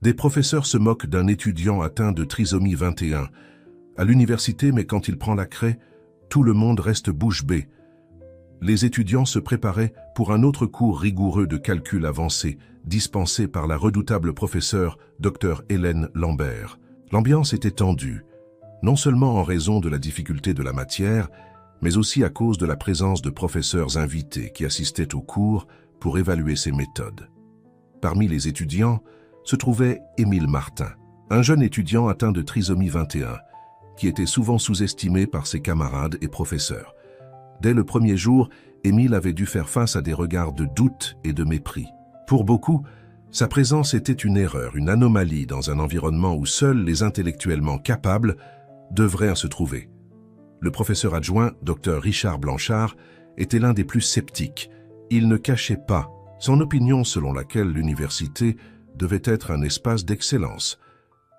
Des professeurs se moquent d'un étudiant atteint de trisomie 21 à l'université, mais quand il prend la craie, tout le monde reste bouche bée. Les étudiants se préparaient pour un autre cours rigoureux de calcul avancé, dispensé par la redoutable professeure Dr Hélène Lambert. L'ambiance était tendue, non seulement en raison de la difficulté de la matière, mais aussi à cause de la présence de professeurs invités qui assistaient au cours pour évaluer ses méthodes. Parmi les étudiants se trouvait Émile Martin, un jeune étudiant atteint de trisomie 21, qui était souvent sous-estimé par ses camarades et professeurs. Dès le premier jour, Émile avait dû faire face à des regards de doute et de mépris. Pour beaucoup, sa présence était une erreur, une anomalie dans un environnement où seuls les intellectuellement capables devraient se trouver. Le professeur adjoint, Dr Richard Blanchard, était l'un des plus sceptiques. Il ne cachait pas son opinion selon laquelle l'université devait être un espace d'excellence,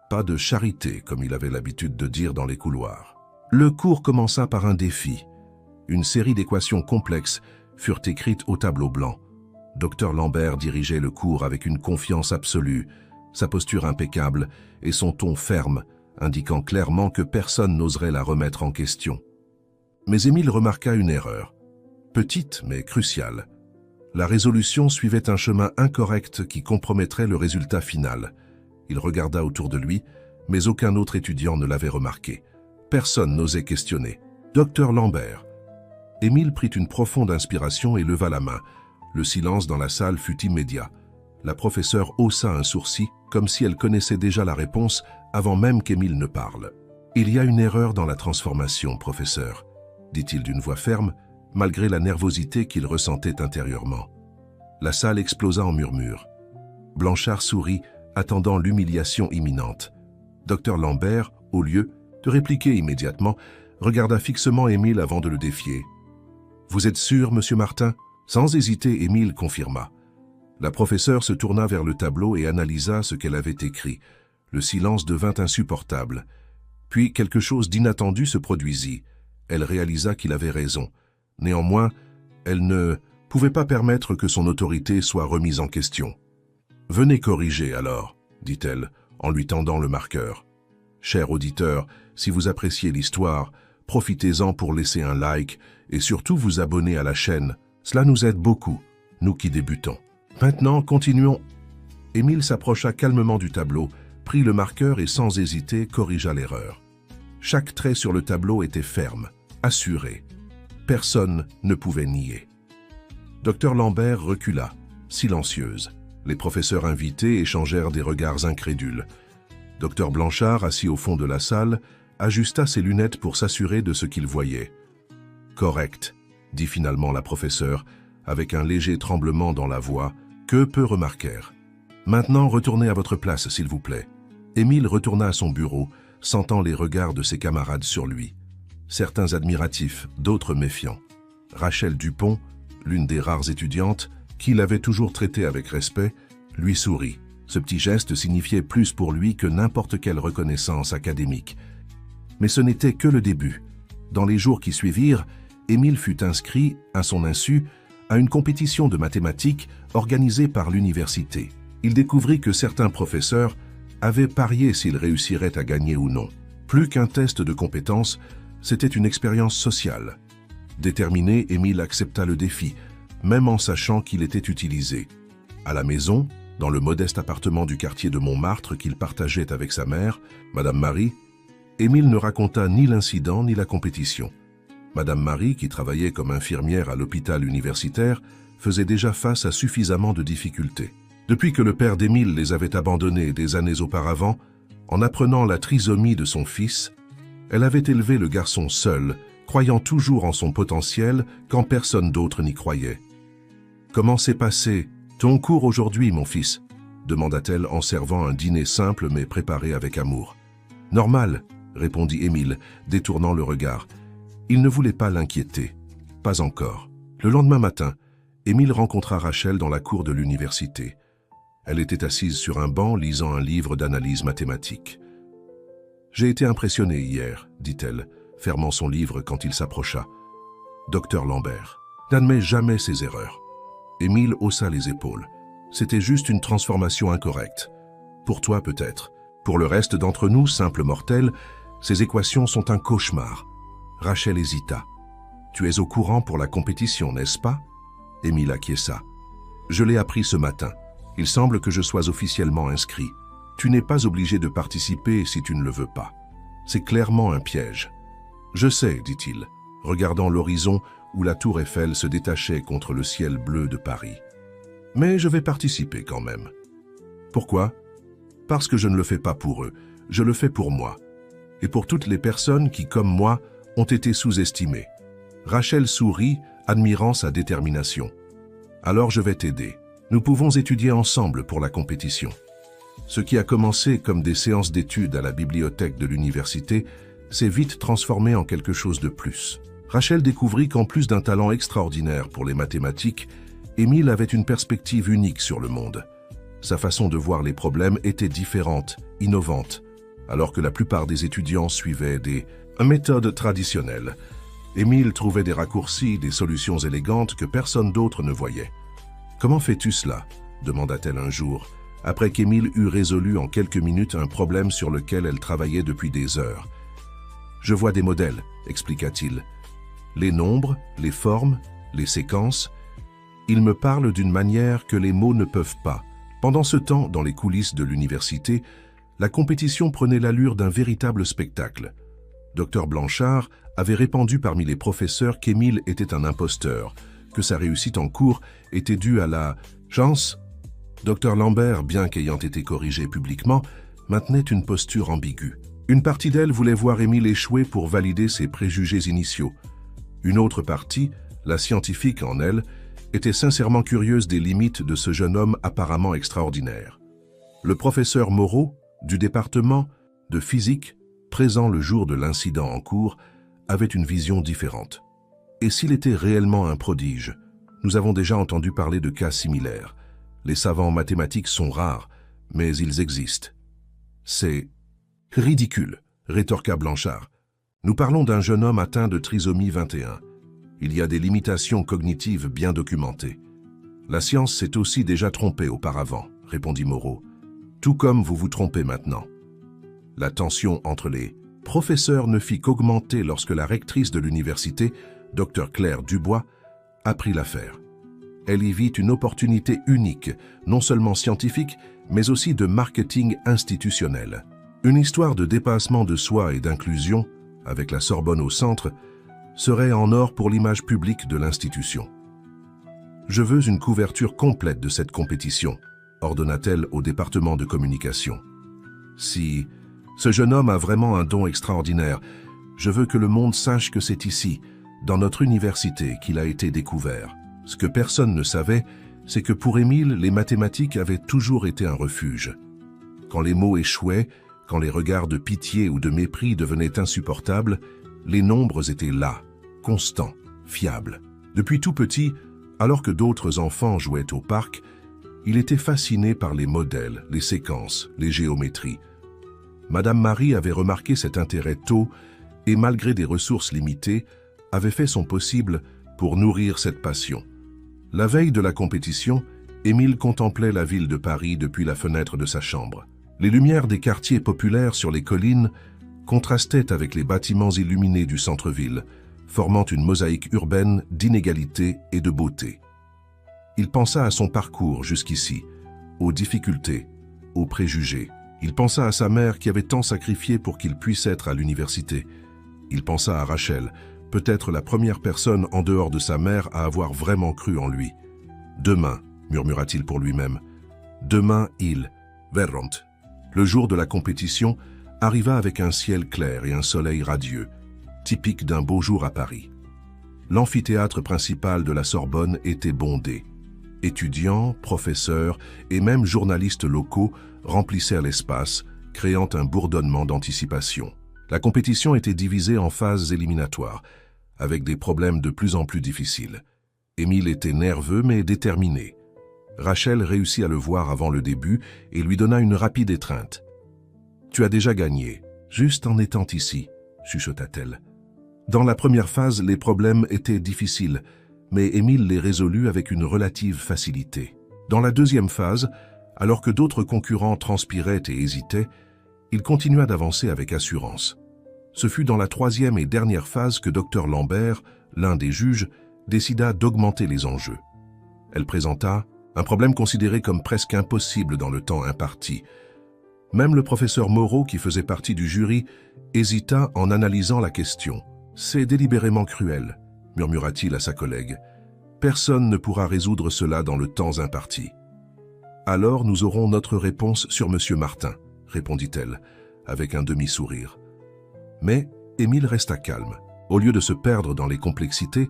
pas de charité comme il avait l'habitude de dire dans les couloirs. Le cours commença par un défi. Une série d'équations complexes furent écrites au tableau blanc. Dr Lambert dirigeait le cours avec une confiance absolue, sa posture impeccable et son ton ferme, indiquant clairement que personne n'oserait la remettre en question. Mais Émile remarqua une erreur, petite mais cruciale. La résolution suivait un chemin incorrect qui compromettrait le résultat final. Il regarda autour de lui, mais aucun autre étudiant ne l'avait remarqué. Personne n'osait questionner. Dr Lambert. Émile prit une profonde inspiration et leva la main. Le silence dans la salle fut immédiat. La professeure haussa un sourcil, comme si elle connaissait déjà la réponse avant même qu'Émile ne parle. « Il y a une erreur dans la transformation, professeur », dit-il d'une voix ferme, malgré la nervosité qu'il ressentait intérieurement. La salle explosa en murmures. Blanchard sourit, attendant l'humiliation imminente. Dr Lambert, au lieu de répliquer immédiatement, regarda fixement Émile avant de le défier. « Vous êtes sûr, monsieur Martin ?» Sans hésiter, Émile confirma. La professeure se tourna vers le tableau et analysa ce qu'elle avait écrit. Le silence devint insupportable. Puis quelque chose d'inattendu se produisit. Elle réalisa qu'il avait raison. Néanmoins, elle ne pouvait pas permettre que son autorité soit remise en question. « Venez corriger alors, » dit-elle, en lui tendant le marqueur. « Cher auditeur, si vous appréciez l'histoire, profitez-en pour laisser un like et surtout vous abonner à la chaîne. Cela nous aide beaucoup, nous qui débutons. Maintenant, continuons. » Émile s'approcha calmement du tableau, prit le marqueur et sans hésiter corrigea l'erreur. Chaque trait sur le tableau était ferme, assuré. Personne ne pouvait nier. Dr Lambert recula, silencieuse. Les professeurs invités échangèrent des regards incrédules. Dr Blanchard, assis au fond de la salle, ajusta ses lunettes pour s'assurer de ce qu'il voyait. « Correct », dit finalement la professeure, avec un léger tremblement dans la voix, que peu remarquèrent. « Maintenant, retournez à votre place, s'il vous plaît. » Émile retourna à son bureau, sentant les regards de ses camarades sur lui. Certains admiratifs, d'autres méfiants. Rachel Dupont, l'une des rares étudiantes, qui l'avait toujours traité avec respect, lui sourit. Ce petit geste signifiait plus pour lui que n'importe quelle reconnaissance académique. Mais ce n'était que le début. Dans les jours qui suivirent, Émile fut inscrit, à son insu, à une compétition de mathématiques organisée par l'université. Il découvrit que certains professeurs avaient parié s'il réussirait à gagner ou non. Plus qu'un test de compétences, c'était une expérience sociale. Déterminé, Émile accepta le défi, même en sachant qu'il était utilisé. À la maison, dans le modeste appartement du quartier de Montmartre qu'il partageait avec sa mère, Madame Marie, Émile ne raconta ni l'incident ni la compétition. Madame Marie, qui travaillait comme infirmière à l'hôpital universitaire, faisait déjà face à suffisamment de difficultés. Depuis que le père d'Émile les avait abandonnés des années auparavant, en apprenant la trisomie de son fils, elle avait élevé le garçon seul, croyant toujours en son potentiel quand personne d'autre n'y croyait. « Comment s'est passé ton cours aujourd'hui, mon fils ?» demanda-t-elle en servant un dîner simple mais préparé avec amour. « Normal », répondit Émile, détournant le regard. Il ne voulait pas l'inquiéter. Pas encore. Le lendemain matin, Émile rencontra Rachel dans la cour de l'université. Elle était assise sur un banc lisant un livre d'analyse mathématique. « J'ai été impressionné hier, » dit-elle, fermant son livre quand il s'approcha. « Docteur Lambert, n'admets jamais ses erreurs. » Émile haussa les épaules. C'était juste une transformation incorrecte. Pour toi peut-être. Pour le reste d'entre nous, simples mortels, ces équations sont un cauchemar. Rachel hésita. Tu es au courant pour la compétition, n'est-ce pas? Émile acquiesça. Je l'ai appris ce matin. Il semble que je sois officiellement inscrit. Tu n'es pas obligé de participer si tu ne le veux pas. C'est clairement un piège. Je sais, dit-il, regardant l'horizon où la tour Eiffel se détachait contre le ciel bleu de Paris. Mais je vais participer quand même. Pourquoi? Parce que je ne le fais pas pour eux, je le fais pour moi. Et pour toutes les personnes qui, comme moi, ont été sous-estimées. Rachel sourit, admirant sa détermination. Alors je vais t'aider. Nous pouvons étudier ensemble pour la compétition. Ce qui a commencé comme des séances d'études à la bibliothèque de l'université s'est vite transformé en quelque chose de plus. Rachel découvrit qu'en plus d'un talent extraordinaire pour les mathématiques, Émile avait une perspective unique sur le monde. Sa façon de voir les problèmes était différente, innovante, alors que la plupart des étudiants suivaient des méthodes traditionnelles. Émile trouvait des raccourcis, des solutions élégantes que personne d'autre ne voyait. « Comment fais-tu cela » demanda-t-elle un jour, après qu'Émile eut résolu en quelques minutes un problème sur lequel elle travaillait depuis des heures. « Je vois des modèles » expliqua-t-il. « Les nombres, les formes, les séquences. Ils me parlent d'une manière que les mots ne peuvent pas. » Pendant ce temps, dans les coulisses de l'université, la compétition prenait l'allure d'un véritable spectacle. Dr Blanchard avait répandu parmi les professeurs qu'Émile était un imposteur, que sa réussite en cours était due à la chance. Dr Lambert, bien qu'ayant été corrigé publiquement, maintenait une posture ambiguë. Une partie d'elle voulait voir Émile échouer pour valider ses préjugés initiaux. Une autre partie, la scientifique en elle, était sincèrement curieuse des limites de ce jeune homme apparemment extraordinaire. Le professeur Moreau, du département de physique, présent le jour de l'incident en cours, avait une vision différente. Et s'il était réellement un prodige, nous avons déjà entendu parler de cas similaires. Les savants mathématiques sont rares, mais ils existent. C'est ridicule, rétorqua Blanchard. Nous parlons d'un jeune homme atteint de trisomie 21. Il y a des limitations cognitives bien documentées. La science s'est aussi déjà trompée auparavant, répondit Moreau. Tout comme vous vous trompez maintenant. La tension entre les professeurs ne fit qu'augmenter lorsque la rectrice de l'université, Dr Claire Dubois, apprit l'affaire. Elle y vit une opportunité unique, non seulement scientifique, mais aussi de marketing institutionnel. Une histoire de dépassement de soi et d'inclusion, avec la Sorbonne au centre, serait en or pour l'image publique de l'institution. « Je veux une couverture complète de cette compétition », ordonna-t-elle au département de communication. « Si ce jeune homme a vraiment un don extraordinaire, je veux que le monde sache que c'est ici, dans notre université, qu'il a été découvert. Ce que personne ne savait, c'est que pour Émile, les mathématiques avaient toujours été un refuge. Quand les mots échouaient, quand les regards de pitié ou de mépris devenaient insupportables, les nombres étaient là, constants, fiables. Depuis tout petit, alors que d'autres enfants jouaient au parc, il était fasciné par les modèles, les séquences, les géométries. Madame Marie avait remarqué cet intérêt tôt et, malgré des ressources limitées, avait fait son possible pour nourrir cette passion. La veille de la compétition, Émile contemplait la ville de Paris depuis la fenêtre de sa chambre. Les lumières des quartiers populaires sur les collines contrastaient avec les bâtiments illuminés du centre-ville, formant une mosaïque urbaine d'inégalité et de beauté. Il pensa à son parcours jusqu'ici, aux difficultés, aux préjugés. Il pensa à sa mère qui avait tant sacrifié pour qu'il puisse être à l'université. Il pensa à Rachel, peut-être la première personne en dehors de sa mère à avoir vraiment cru en lui. « Demain », murmura-t-il pour lui-même, « demain il, verront ». Le jour de la compétition arriva avec un ciel clair et un soleil radieux, typique d'un beau jour à Paris. L'amphithéâtre principal de la Sorbonne était bondé. Étudiants, professeurs et même journalistes locaux remplissèrent l'espace, créant un bourdonnement d'anticipation. La compétition était divisée en phases éliminatoires, avec des problèmes de plus en plus difficiles. Émile était nerveux mais déterminé. Rachel réussit à le voir avant le début et lui donna une rapide étreinte. « Tu as déjà gagné, juste en étant ici », chuchota-t-elle. Dans la première phase, les problèmes étaient difficiles, mais Émile les résolut avec une relative facilité. Dans la deuxième phase, Alors que d'autres concurrents transpiraient et hésitaient, il continua d'avancer avec assurance. Ce fut dans la troisième et dernière phase que Dr Lambert, l'un des juges, décida d'augmenter les enjeux. Elle présenta un problème considéré comme presque impossible dans le temps imparti. Même le professeur Moreau, qui faisait partie du jury, hésita en analysant la question. « C'est délibérément cruel », murmura-t-il à sa collègue. « Personne ne pourra résoudre cela dans le temps imparti. »« Alors nous aurons notre réponse sur M. Martin », répondit-elle, avec un demi-sourire. Mais Émile resta calme. Au lieu de se perdre dans les complexités,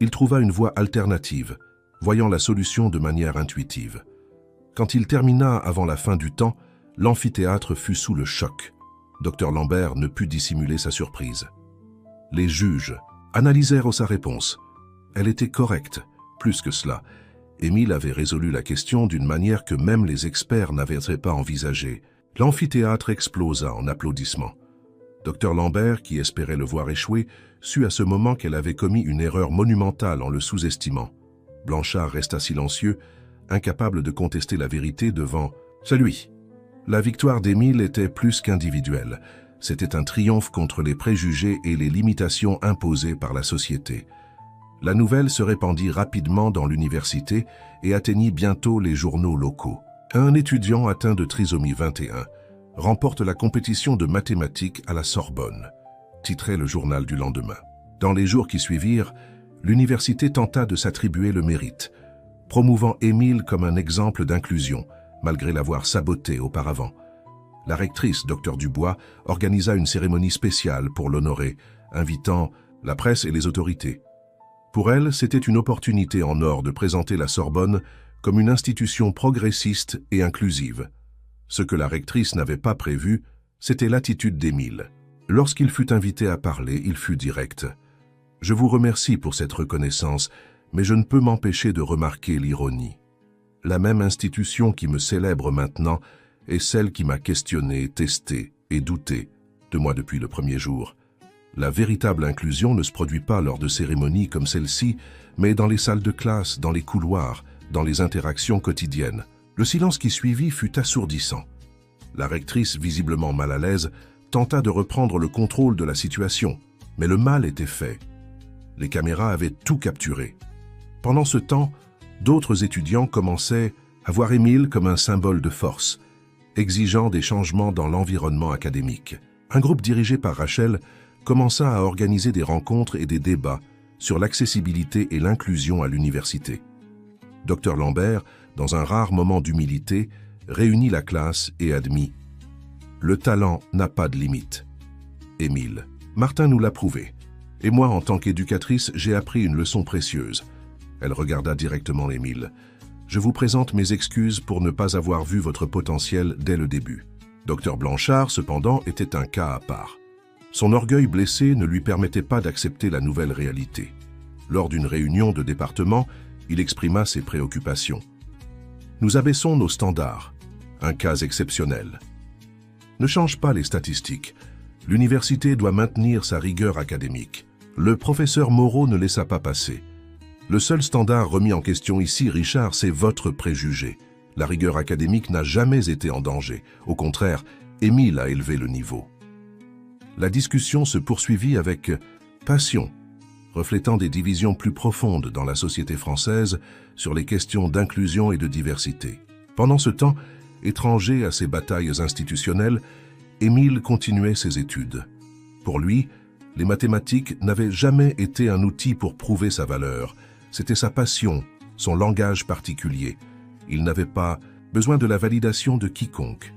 il trouva une voie alternative, voyant la solution de manière intuitive. Quand il termina avant la fin du temps, l'amphithéâtre fut sous le choc. Dr Lambert ne put dissimuler sa surprise. Les juges analysèrent sa réponse. Elle était correcte. Plus que cela, Émile avait résolu la question d'une manière que même les experts n'avaient pas envisagée. L'amphithéâtre explosa en applaudissements. Dr Lambert, qui espérait le voir échouer, sut à ce moment qu'elle avait commis une erreur monumentale en le sous-estimant. Blanchard resta silencieux, incapable de contester la vérité devant celui. La victoire d'Émile était plus qu'individuelle. C'était un triomphe contre les préjugés et les limitations imposées par la société. La nouvelle se répandit rapidement dans l'université et atteignit bientôt les journaux locaux. Un étudiant atteint de trisomie 21 remporte la compétition de mathématiques à la Sorbonne, titrait le journal du lendemain. Dans les jours qui suivirent, l'université tenta de s'attribuer le mérite, promouvant Émile comme un exemple d'inclusion, malgré l'avoir saboté auparavant. La rectrice, Dr Dubois, organisa une cérémonie spéciale pour l'honorer, invitant la presse et les autorités. Pour elle, c'était une opportunité en or de présenter la Sorbonne comme une institution progressiste et inclusive. Ce que la rectrice n'avait pas prévu, c'était l'attitude d'Émile. Lorsqu'il fut invité à parler, il fut direct. « Je vous remercie pour cette reconnaissance, mais je ne peux m'empêcher de remarquer l'ironie. La même institution qui me célèbre maintenant est celle qui m'a questionné, testé et douté de moi depuis le premier jour. La véritable inclusion ne se produit pas lors de cérémonies comme celle-ci, mais dans les salles de classe, dans les couloirs, dans les interactions quotidiennes. » Le silence qui suivit fut assourdissant. La rectrice, visiblement mal à l'aise, tenta de reprendre le contrôle de la situation, mais le mal était fait. Les caméras avaient tout capturé. Pendant ce temps, d'autres étudiants commençaient à voir Émile comme un symbole de force, exigeant des changements dans l'environnement académique. Un groupe dirigé par Rachel commença à organiser des rencontres et des débats sur l'accessibilité et l'inclusion à l'université. Dr Lambert, dans un rare moment d'humilité, réunit la classe et admit « Le talent n'a pas de limite. » Émile, Martin nous l'a prouvé. Et moi, en tant qu'éducatrice, j'ai appris une leçon précieuse. Elle regarda directement Émile. « Je vous présente mes excuses pour ne pas avoir vu votre potentiel dès le début. » Dr Blanchard, cependant, était un cas à part. Son orgueil blessé ne lui permettait pas d'accepter la nouvelle réalité. Lors d'une réunion de département, il exprima ses préoccupations. « Nous abaissons nos standards. Un cas exceptionnel. Ne change pas les statistiques. L'université doit maintenir sa rigueur académique. » Le professeur Moreau ne laissa pas passer. « Le seul standard remis en question ici, Richard, c'est votre préjugé. La rigueur académique n'a jamais été en danger. Au contraire, Émile a élevé le niveau. » La discussion se poursuivit avec passion, reflétant des divisions plus profondes dans la société française sur les questions d'inclusion et de diversité. Pendant ce temps, étranger à ces batailles institutionnelles, Émile continuait ses études. Pour lui, les mathématiques n'avaient jamais été un outil pour prouver sa valeur. C'était sa passion, son langage particulier. Il n'avait pas besoin de la validation de quiconque.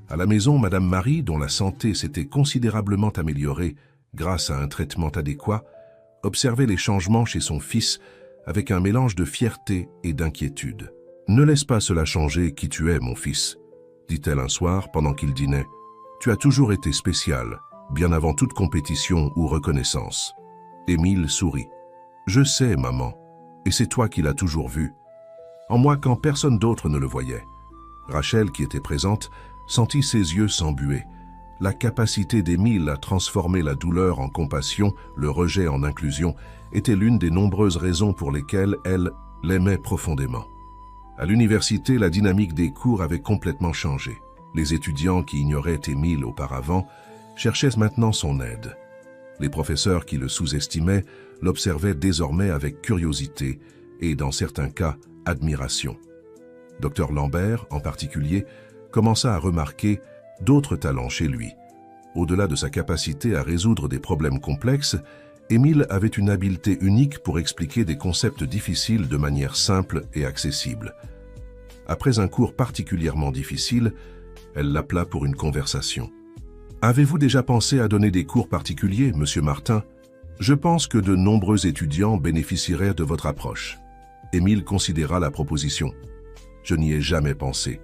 À la maison, Madame Marie, dont la santé s'était considérablement améliorée grâce à un traitement adéquat, observait les changements chez son fils avec un mélange de fierté et d'inquiétude. « Ne laisse pas cela changer qui tu es, mon fils, » dit-elle un soir pendant qu'il dînait. « Tu as toujours été spécial, bien avant toute compétition ou reconnaissance. » Émile sourit. « Je sais, maman, et c'est toi qui l'as toujours vu. En moi quand personne d'autre ne le voyait. » Rachel, qui était présente, sentit ses yeux s'embuer. La capacité d'Émile à transformer la douleur en compassion, le rejet en inclusion, était l'une des nombreuses raisons pour lesquelles elle l'aimait profondément. À l'université, la dynamique des cours avait complètement changé. Les étudiants qui ignoraient Émile auparavant cherchaient maintenant son aide. Les professeurs qui le sous-estimaient l'observaient désormais avec curiosité et, dans certains cas, admiration. Dr Lambert, en particulier, commença à remarquer d'autres talents chez lui. Au-delà de sa capacité à résoudre des problèmes complexes, Émile avait une habileté unique pour expliquer des concepts difficiles de manière simple et accessible. Après un cours particulièrement difficile, elle l'appela pour une conversation. « Avez-vous déjà pensé à donner des cours particuliers, Monsieur Martin ? Je pense que de nombreux étudiants bénéficieraient de votre approche. » Émile considéra la proposition. « Je n'y ai jamais pensé.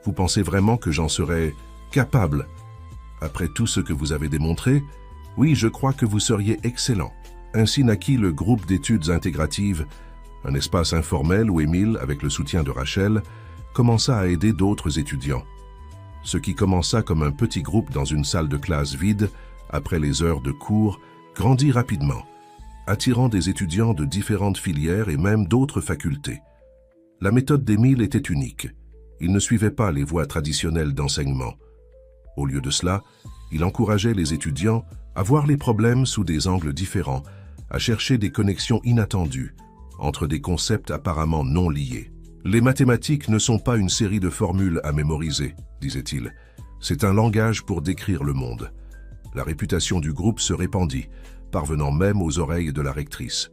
Vous pensez vraiment que j'en serais capable ? Après tout ce que vous avez démontré, oui, je crois que vous seriez excellent. » Ainsi naquit le groupe d'études intégratives, un espace informel où Émile, avec le soutien de Rachel, commença à aider d'autres étudiants. Ce qui commença comme un petit groupe dans une salle de classe vide, après les heures de cours, grandit rapidement, attirant des étudiants de différentes filières et même d'autres facultés. La méthode d'Émile était unique. Il ne suivait pas les voies traditionnelles d'enseignement. Au lieu de cela, il encourageait les étudiants à voir les problèmes sous des angles différents, à chercher des connexions inattendues entre des concepts apparemment non liés. « Les mathématiques ne sont pas une série de formules à mémoriser, » disait-il. « C'est un langage pour décrire le monde. » La réputation du groupe se répandit, parvenant même aux oreilles de la rectrice.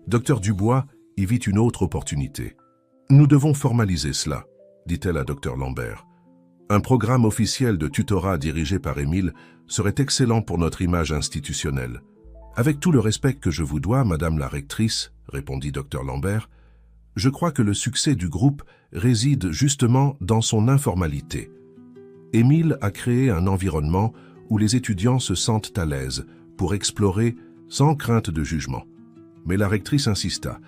Dr Dubois y vit une autre opportunité. « Nous devons formaliser cela, » dit-elle à Dr Lambert. « Un programme officiel de tutorat dirigé par Émile serait excellent pour notre image institutionnelle. » « Avec tout le respect que je vous dois, Madame la rectrice, » répondit Dr Lambert, « je crois que le succès du groupe réside justement dans son informalité. Émile a créé un environnement où les étudiants se sentent à l'aise pour explorer sans crainte de jugement. » Mais la rectrice insista,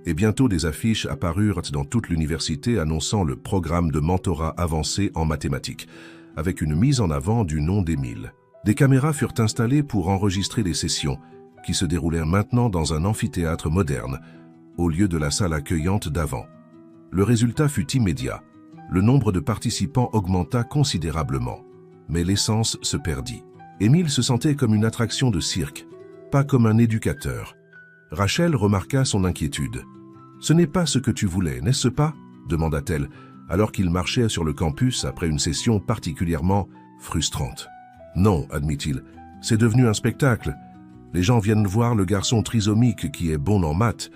et bientôt des affiches apparurent dans toute l'université annonçant le programme de mentorat avancé en mathématiques, avec une mise en avant du nom d'Émile. Des caméras furent installées pour enregistrer les sessions, qui se déroulèrent maintenant dans un amphithéâtre moderne, au lieu de la salle accueillante d'avant. Le résultat fut immédiat. Le nombre de participants augmenta considérablement, mais l'essence se perdit. Émile se sentait comme une attraction de cirque, pas comme un éducateur. Rachel remarqua son inquiétude. « Ce n'est pas ce que tu voulais, n'est-ce pas ?» demanda-t-elle, alors qu'il marchait sur le campus après une session particulièrement frustrante. « Non, admit-il, c'est devenu un spectacle. Les gens viennent voir le garçon trisomique qui est bon en maths,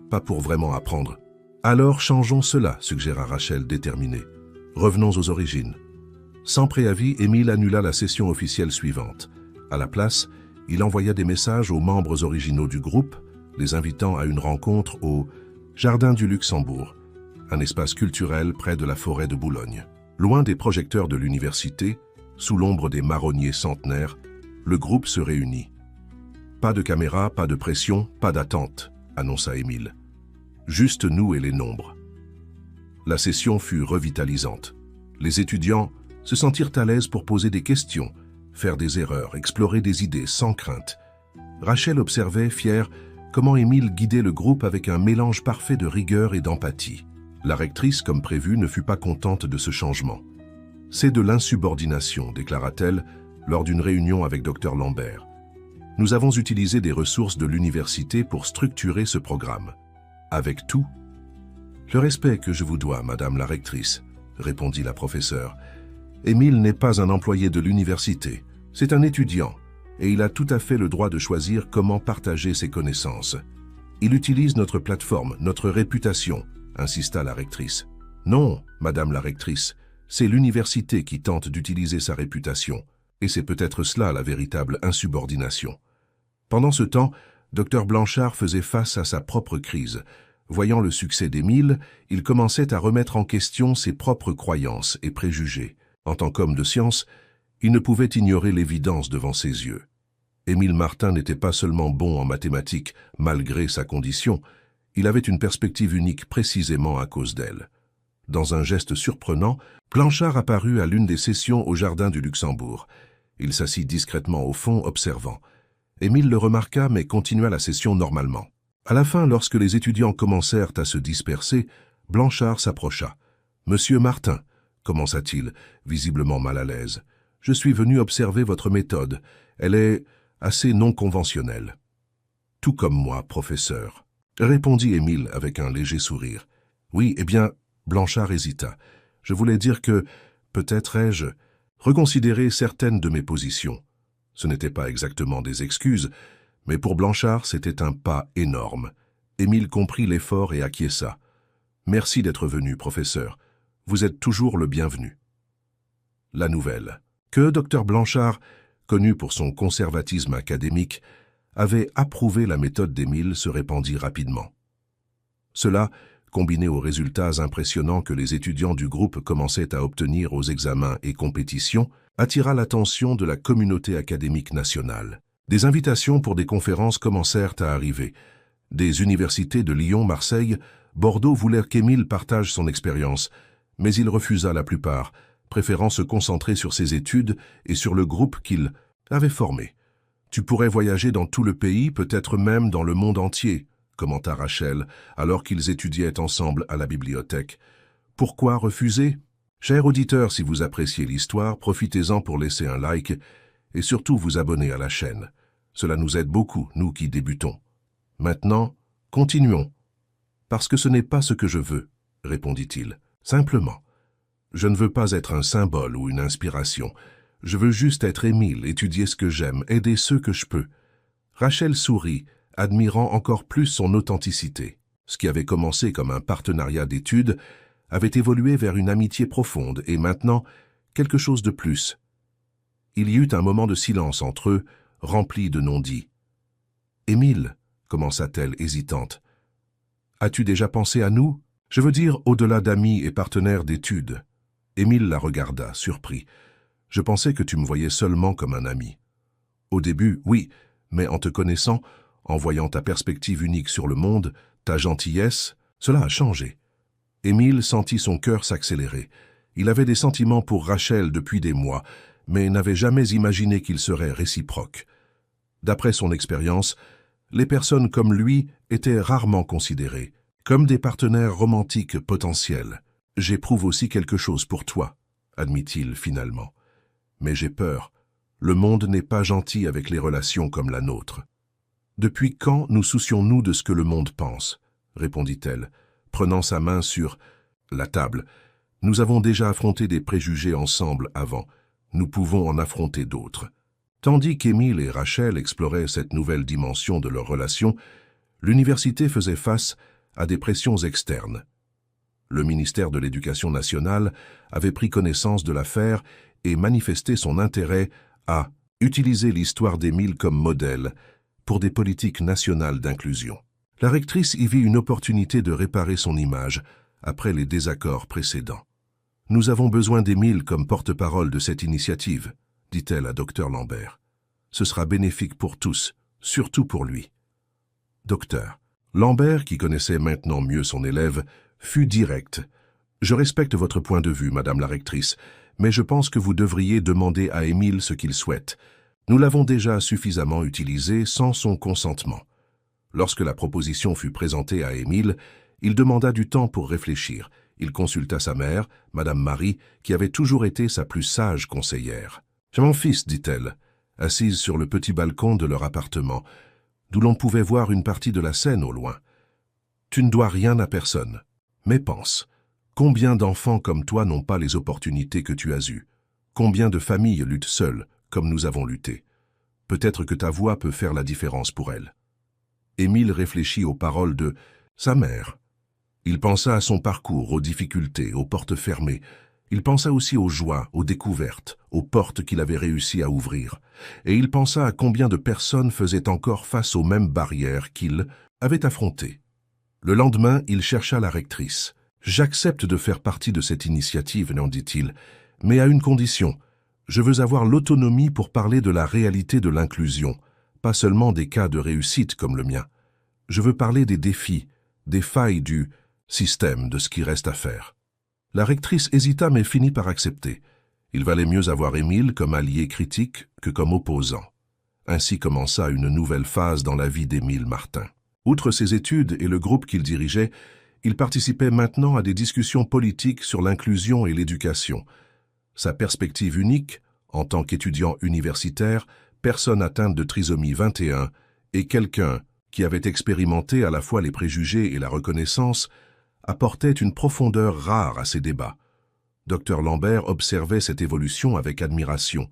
pas pour vraiment apprendre. »« Alors changeons cela, » suggéra Rachel déterminée. « Revenons aux origines. » Sans préavis, Émile annula la session officielle suivante. À la place, il envoya des messages aux membres originaux du groupe, les invitant à une rencontre au Jardin du Luxembourg, un espace culturel près de la forêt de Boulogne. Loin des projecteurs de l'université, sous l'ombre des marronniers centenaires, le groupe se réunit. « Pas de caméra, pas de pression, pas d'attente, » annonça Émile. « Juste nous et les nombres. » La session fut revitalisante. Les étudiants se sentirent à l'aise pour poser des questions, faire des erreurs, explorer des idées sans crainte. Rachel observait, fière, comment Émile guidait le groupe avec un mélange parfait de rigueur et d'empathie. La rectrice, comme prévu, ne fut pas contente de ce changement. « C'est de l'insubordination, » déclara-t-elle lors d'une réunion avec Dr Lambert. « Nous avons utilisé des ressources de l'université pour structurer ce programme. Avec tout. » « Le respect que je vous dois, Madame la rectrice, » répondit la professeure. « Émile n'est pas un employé de l'université, c'est un étudiant, et il a tout à fait le droit de choisir comment partager ses connaissances. Il utilise notre plateforme, notre réputation, » insista la rectrice. « Non, Madame la rectrice, c'est l'université qui tente d'utiliser sa réputation, et c'est peut-être cela la véritable insubordination. » Pendant ce temps, Dr Blanchard faisait face à sa propre crise. Voyant le succès d'Émile, il commençait à remettre en question ses propres croyances et préjugés. En tant qu'homme de science, il ne pouvait ignorer l'évidence devant ses yeux. Émile Martin n'était pas seulement bon en mathématiques, malgré sa condition, il avait une perspective unique précisément à cause d'elle. Dans un geste surprenant, Blanchard apparut à l'une des sessions au Jardin du Luxembourg. Il s'assit discrètement au fond, observant. Émile le remarqua, mais continua la session normalement. À la fin, lorsque les étudiants commencèrent à se disperser, Blanchard s'approcha. « Monsieur Martin, commença-t-il, visiblement mal à l'aise, je suis venu observer votre méthode. Elle est assez non conventionnelle. » « Tout comme moi, professeur, » répondit Émile avec un léger sourire. « Oui, eh bien, Blanchard hésita. Je voulais dire que, peut-être ai-je, reconsidéré certaines de mes positions. Ce n'était pas exactement des excuses, mais pour Blanchard, c'était un pas énorme. Émile comprit l'effort et acquiesça. « Merci d'être venu, professeur. Vous êtes toujours le bienvenu. » La nouvelle. Que Dr Blanchard, connu pour son conservatisme académique, avait approuvé la méthode d'Émile se répandit rapidement. Cela, combiné aux résultats impressionnants que les étudiants du groupe commençaient à obtenir aux examens et compétitions, attira l'attention de la communauté académique nationale. Des invitations pour des conférences commencèrent à arriver. Des universités de Lyon, Marseille, Bordeaux voulèrent qu'Émile partage son expérience, mais il refusa la plupart, préférant se concentrer sur ses études et sur le groupe qu'il avait formé. « Tu pourrais voyager dans tout le pays, peut-être même dans le monde entier », commenta Rachel, alors qu'ils étudiaient ensemble à la bibliothèque. « Pourquoi refuser ? Cher auditeur, si vous appréciez l'histoire, profitez-en pour laisser un like et surtout vous abonner à la chaîne. Cela nous aide beaucoup, nous qui débutons. Maintenant, continuons. Parce que ce n'est pas ce que je veux, répondit-il. Simplement, je ne veux pas être un symbole ou une inspiration. Je veux juste être Émile, étudier ce que j'aime, aider ceux que je peux. » Rachel sourit, admirant encore plus son authenticité. Ce qui avait commencé comme un partenariat d'études avait évolué vers une amitié profonde et maintenant quelque chose de plus. Il y eut un moment de silence entre eux, rempli de non-dits. « Émile, » commença-t-elle hésitante, « as-tu déjà pensé à nous? Je veux dire au-delà d'amis et partenaires d'études. » Émile la regarda, surpris. « Je pensais que tu me voyais seulement comme un ami. » « Au début, oui, mais en te connaissant, en voyant ta perspective unique sur le monde, ta gentillesse, cela a changé. » Émile sentit son cœur s'accélérer. Il avait des sentiments pour Rachel depuis des mois, mais n'avait jamais imaginé qu'ils seraient réciproques. D'après son expérience, les personnes comme lui étaient rarement considérées, comme des partenaires romantiques potentiels. « J'éprouve aussi quelque chose pour toi, » admit-il finalement. « Mais j'ai peur. Le monde n'est pas gentil avec les relations comme la nôtre. »« Depuis quand nous soucions-nous de ce que le monde pense ?» répondit-elle, prenant sa main sur la table. « Nous avons déjà affronté des préjugés ensemble avant. Nous pouvons en affronter d'autres. » Tandis qu'Émile et Rachel exploraient cette nouvelle dimension de leur relation, l'université faisait face à des pressions externes. Le ministère de l'Éducation nationale avait pris connaissance de l'affaire et manifesté son intérêt à utiliser l'histoire d'Émile comme modèle pour des politiques nationales d'inclusion. La rectrice y vit une opportunité de réparer son image après les désaccords précédents. « Nous avons besoin d'Émile comme porte-parole de cette initiative, » dit-elle à Dr Lambert. « Ce sera bénéfique pour tous, surtout pour lui. » Docteur Lambert, qui connaissait maintenant mieux son élève, fut direct. « Je respecte votre point de vue, Madame la rectrice, mais je pense que vous devriez demander à Émile ce qu'il souhaite. Nous l'avons déjà suffisamment utilisé sans son consentement. » Lorsque la proposition fut présentée à Émile, il demanda du temps pour réfléchir. Il consulta sa mère, Madame Marie, qui avait toujours été sa plus sage conseillère. « J'ai mon fils, dit-elle, assise sur le petit balcon de leur appartement, d'où l'on pouvait voir une partie de la Seine au loin. Tu ne dois rien à personne. Mais pense, combien d'enfants comme toi n'ont pas les opportunités que tu as eues? Combien de familles luttent seules, comme nous avons lutté? Peut-être que ta voix peut faire la différence pour elles. » Émile réfléchit aux paroles de sa mère. Il pensa à son parcours, aux difficultés, aux portes fermées. Il pensa aussi aux joies, aux découvertes, aux portes qu'il avait réussi à ouvrir. Et il pensa à combien de personnes faisaient encore face aux mêmes barrières qu'il avait affrontées. Le lendemain, il chercha la rectrice. « J'accepte de faire partie de cette initiative, » lui dit-il, « mais à une condition. Je veux avoir l'autonomie pour parler de la réalité de l'inclusion, pas seulement des cas de réussite comme le mien. Je veux parler des défis, des failles du système, de ce qui reste à faire. » La rectrice hésita mais finit par accepter. Il valait mieux avoir Émile comme allié critique que comme opposant. Ainsi commença une nouvelle phase dans la vie d'Émile Martin. Outre ses études et le groupe qu'il dirigeait, Il participait maintenant à des discussions politiques sur l'inclusion et l'éducation. Sa perspective unique, en tant qu'étudiant universitaire, personne atteinte de trisomie 21, et quelqu'un qui avait expérimenté à la fois les préjugés et la reconnaissance, apportait une profondeur rare à ces débats. Dr Lambert observait cette évolution avec admiration.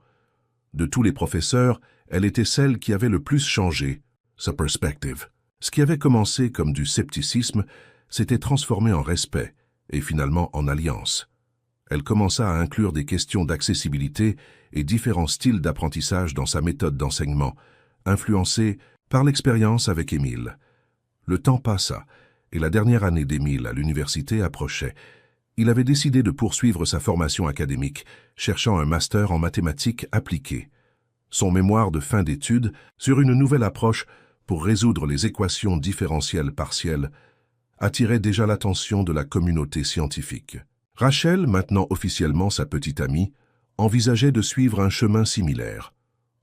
De tous les professeurs, elle était celle qui avait le plus changé, sa perspective. Ce qui avait commencé comme du scepticisme s'était transformé en respect et finalement en alliance. Elle commença à inclure des questions d'accessibilité et différents styles d'apprentissage dans sa méthode d'enseignement, influencée par l'expérience avec Émile. Le temps passa, et la dernière année d'Émile à l'université approchait. Il avait décidé de poursuivre sa formation académique, cherchant un master en mathématiques appliquées. Son mémoire de fin d'études sur une nouvelle approche pour résoudre les équations différentielles partielles attirait déjà l'attention de la communauté scientifique. Rachel, maintenant officiellement sa petite amie, envisageait de suivre un chemin similaire.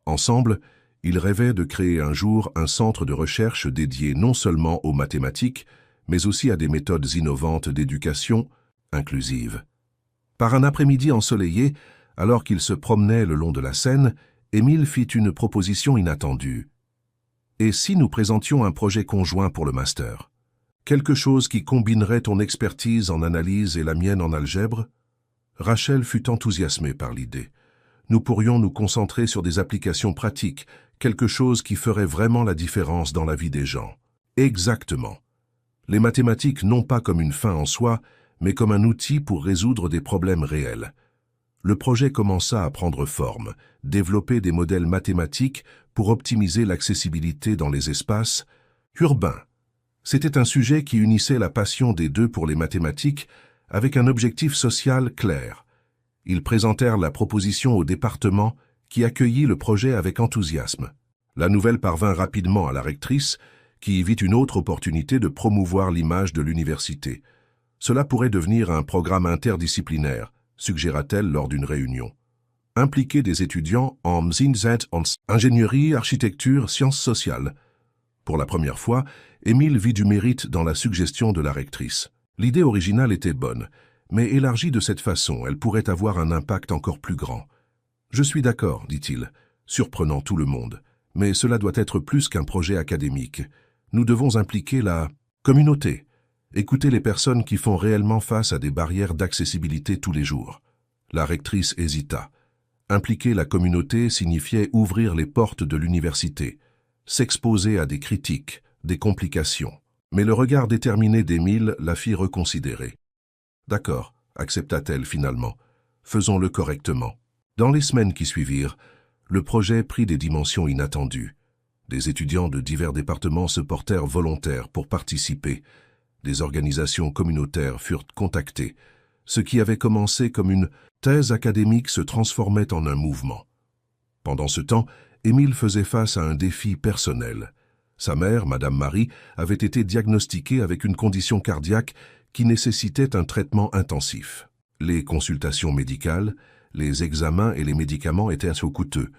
Ensemble, ils rêvaient de créer un jour un centre de recherche dédié non seulement aux mathématiques, mais aussi à des méthodes innovantes d'éducation inclusive. Par un après-midi ensoleillé, alors qu'ils se promenaient le long de la Seine, Émile fit une proposition inattendue. « Et si nous présentions un projet conjoint pour le master ? Quelque chose qui combinerait ton expertise en analyse et la mienne en algèbre ?» Rachel fut enthousiasmée par l'idée. « Nous pourrions nous concentrer sur des applications pratiques, quelque chose qui ferait vraiment la différence dans la vie des gens. » Exactement. Les mathématiques non pas comme une fin en soi, mais comme un outil pour résoudre des problèmes réels. Le projet commença à prendre forme, développer des modèles mathématiques pour optimiser l'accessibilité dans les espaces urbains. C'était un sujet qui unissait la passion des deux pour les mathématiques avec un objectif social clair. Ils présentèrent la proposition au département qui accueillit le projet avec enthousiasme. La nouvelle parvint rapidement à la rectrice qui y vit une autre opportunité de promouvoir l'image de l'université. Cela pourrait devenir un programme interdisciplinaire, suggéra-t-elle lors d'une réunion. Impliquer des étudiants en ingénierie, architecture, sciences sociales. Pour la première fois, Émile vit du mérite dans la suggestion de la rectrice. L'idée originale était bonne, mais élargie de cette façon, elle pourrait avoir un impact encore plus grand. « Je suis d'accord, dit-il, surprenant tout le monde, mais cela doit être plus qu'un projet académique. Nous devons impliquer la communauté, écouter les personnes qui font réellement face à des barrières d'accessibilité tous les jours. » La rectrice hésita. Impliquer la communauté signifiait ouvrir les portes de l'université, s'exposer à des critiques, des complications. Mais le regard déterminé d'Émile la fit reconsidérer. « D'accord, accepta-t-elle finalement. Faisons-le correctement. » Dans les semaines qui suivirent, le projet prit des dimensions inattendues. Des étudiants de divers départements se portèrent volontaires pour participer. Des organisations communautaires furent contactées. Ce qui avait commencé comme une thèse académique se transformait en un mouvement. Pendant ce temps, Émile faisait face à un défi personnel. Sa mère, Madame Marie, avait été diagnostiquée avec une condition cardiaque qui nécessitait un traitement intensif. Les consultations médicales, les examens et les médicaments étaient assez coûteux,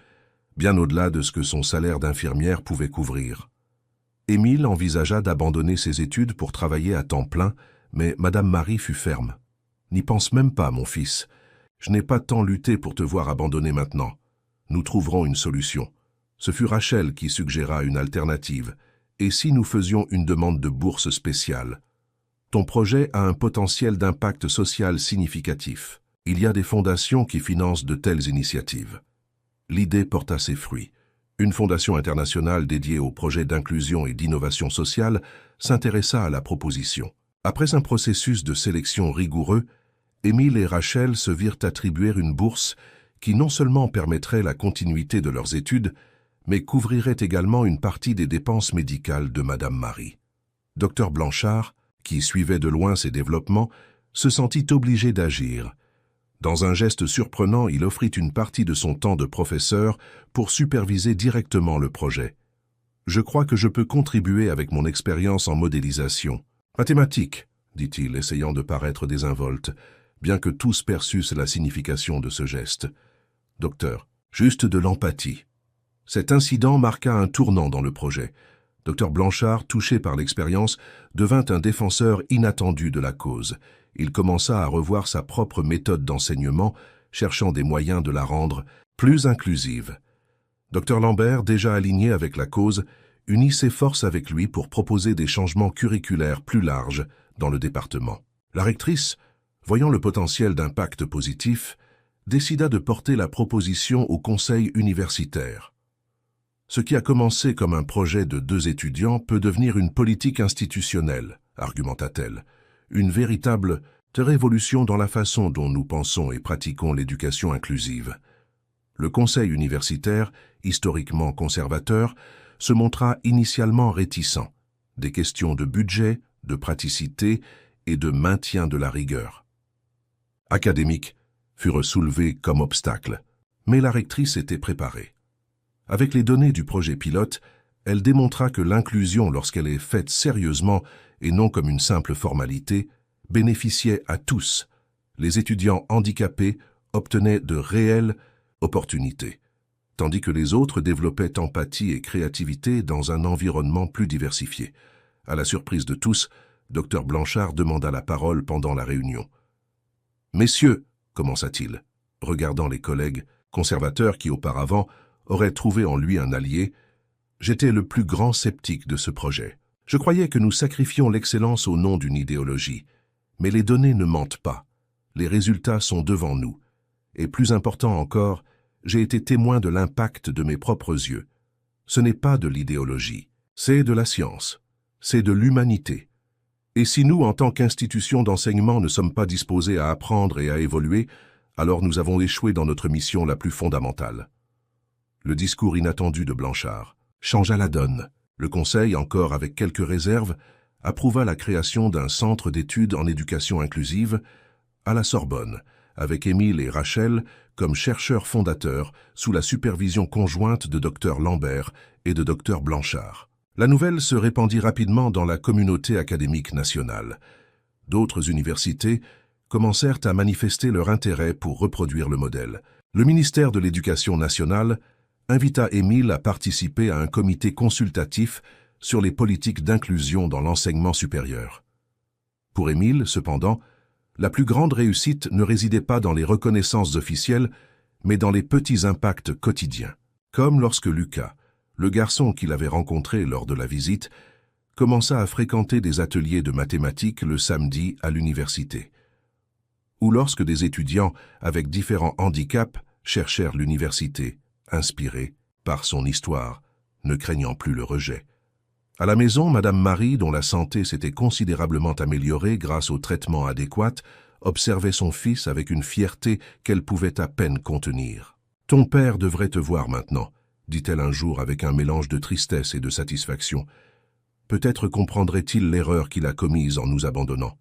bien au-delà de ce que son salaire d'infirmière pouvait couvrir. Émile envisagea d'abandonner ses études pour travailler à temps plein, mais Madame Marie fut ferme. « N'y pense même pas, mon fils. Je n'ai pas tant lutté pour te voir abandonner maintenant. Nous trouverons une solution. » Ce fut Rachel qui suggéra une alternative. « Et si nous faisions une demande de bourse spéciale ? Ton projet a un potentiel d'impact social significatif. Il y a des fondations qui financent de telles initiatives. » L'idée porta ses fruits. Une fondation internationale dédiée aux projets d'inclusion et d'innovation sociale s'intéressa à la proposition. Après un processus de sélection rigoureux, Émile et Rachel se virent attribuer une bourse qui non seulement permettrait la continuité de leurs études, mais couvrirait également une partie des dépenses médicales de Madame Marie. Dr Blanchard, qui suivait de loin ces développements, se sentit obligé d'agir. Dans un geste surprenant, il offrit une partie de son temps de professeur pour superviser directement le projet. « Je crois que je peux contribuer avec mon expérience en modélisation. »« Mathématiques, » dit-il, essayant de paraître désinvolte, bien que tous perçussent la signification de ce geste. « Docteur, juste de l'empathie. » Cet incident marqua un tournant dans le projet. Dr Blanchard, touché par l'expérience, devint un défenseur inattendu de la cause. Il commença à revoir sa propre méthode d'enseignement, cherchant des moyens de la rendre plus inclusive. Dr Lambert, déjà aligné avec la cause, unit ses forces avec lui pour proposer des changements curriculaires plus larges dans le département. La rectrice, voyant le potentiel d'impact positif, décida de porter la proposition au conseil universitaire. Ce qui a commencé comme un projet de 2 étudiants peut devenir une politique institutionnelle, argumenta-t-elle, une véritable révolution dans la façon dont nous pensons et pratiquons l'éducation inclusive. Le conseil universitaire, historiquement conservateur, se montra initialement réticent. Des questions de budget, de praticité et de maintien de la rigueur académique furent soulevées comme obstacles, mais la rectrice était préparée. Avec les données du projet pilote, elle démontra que l'inclusion, lorsqu'elle est faite sérieusement et non comme une simple formalité, bénéficiait à tous. Les étudiants handicapés obtenaient de réelles opportunités, tandis que les autres développaient empathie et créativité dans un environnement plus diversifié. À la surprise de tous, Dr Blanchard demanda la parole pendant la réunion. « Messieurs, commença-t-il, regardant les collègues conservateurs qui auparavant auraient trouvé en lui un allié, j'étais le plus grand sceptique de ce projet. Je croyais que nous sacrifions l'excellence au nom d'une idéologie. Mais les données ne mentent pas. Les résultats sont devant nous. Et plus important encore, j'ai été témoin de l'impact de mes propres yeux. Ce n'est pas de l'idéologie, c'est de la science, c'est de l'humanité. Et si nous, en tant qu'institution d'enseignement, ne sommes pas disposés à apprendre et à évoluer, alors nous avons échoué dans notre mission la plus fondamentale. » Le discours inattendu de Blanchard changea la donne. Le Conseil, encore avec quelques réserves, approuva la création d'un centre d'études en éducation inclusive à la Sorbonne, avec Émile et Rachel comme chercheurs fondateurs sous la supervision conjointe de Dr Lambert et de Dr Blanchard. La nouvelle se répandit rapidement dans la communauté académique nationale. D'autres universités commencèrent à manifester leur intérêt pour reproduire le modèle. Le ministère de l'Éducation nationale invita Émile à participer à un comité consultatif sur les politiques d'inclusion dans l'enseignement supérieur. Pour Émile, cependant, la plus grande réussite ne résidait pas dans les reconnaissances officielles, mais dans les petits impacts quotidiens. Comme lorsque Lucas, le garçon qu'il avait rencontré lors de la visite, commença à fréquenter des ateliers de mathématiques le samedi à l'université. Ou lorsque des étudiants avec différents handicaps cherchèrent l'université, inspirés par son histoire, ne craignant plus le rejet. À la maison, Madame Marie, dont la santé s'était considérablement améliorée grâce au traitement adéquat, observait son fils avec une fierté qu'elle pouvait à peine contenir. « Ton père devrait te voir maintenant », dit-elle un jour avec un mélange de tristesse et de satisfaction. « Peut-être comprendrait-il l'erreur qu'il a commise en nous abandonnant. »